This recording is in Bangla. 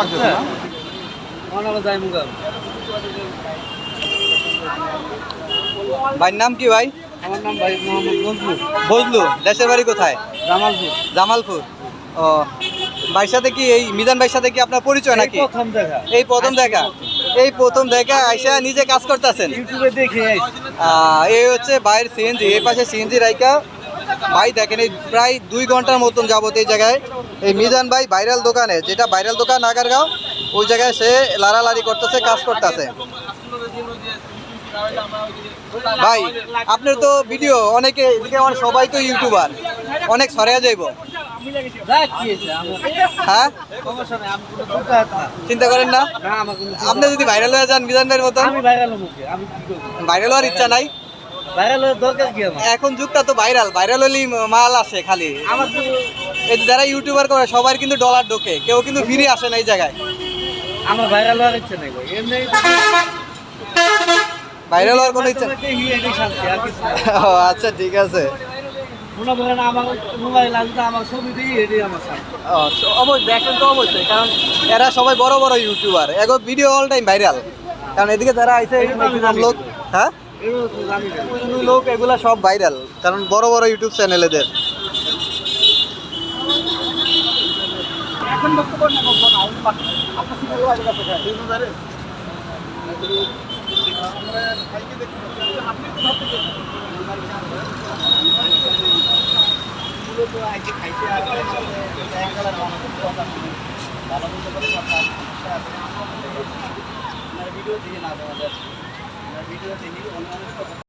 লাগতেছে না? ভাইয়ের নাম কি ভাই? আমার নাম ভাই মোহাম্মদ বজলু, বজলু। দেশের বাড়ি কোথায়? জামালপুর। জামালপুর। ও, ভাইয়ের সাথে কি এই মিজান ভাইয়ের সাথে কি আপনার পরিচয় নাকি? প্রথম দেখা, এই প্রথম দেখা। এই প্রথম দেখা আইসা নিজে কাজ করতেছেন। ইউটিউবে দেখে আইছি। এই হচ্ছে ভাইয়ের সিএনজি, এই পাশে সিএনজি রাইকা। ভাই দেখেন এই প্রায় 2 ঘন্টার মতন যাবত এই জায়গায় এই মিজান ভাই ভাইরাল দোকানে, যেটা ভাইরাল দোকান আগারগাঁও, ওই জায়গায় সে লাড়ালাড়ি করতেছে, কাজ করতেছে। ভাই আপনার তো ভিডিও অনেকে এদিকে, আমার সবাই তো ইউটিউবার, অনেক সরিয়া যাইব। হ্যাঁ, চিন্তা করেন না? আপনি যদি ভাইরাল হয়ে যান মিজান ভাইয়ের মতন, ভাইরাল হওয়ার ইচ্ছা নাই? এখন যুগটা তো ভাইরাল, ভাইরাল হলেই মাল আসে খালি। এই যে যারা ইউটিউবার করে সবার কিন্তু ডলার ঢোকে, কেউ কিন্তু ফিরে আসে না এই জায়গায়। আমার ভাইরাল হওয়ার ইচ্ছা নেই, ভাইরাল হওয়ার কোনো ইচ্ছা? ও আচ্ছা, ঠিক আছে। অবশ্যই দেখেন তো, অবশ্যই, কারণ এরা সবাই বড় বড় ইউটিউবার, এগো ভিডিও অল টাইম ভাইরাল। কারণ এদিকে যারা আইছে লোক, হ্যাঁ লোক, এগুলা সব ভাইরাল, কারণ বড় বড় ইউটিউব চ্যানেল এদের। ভিডিও দেখি না, ভিডিও দেখি অন্য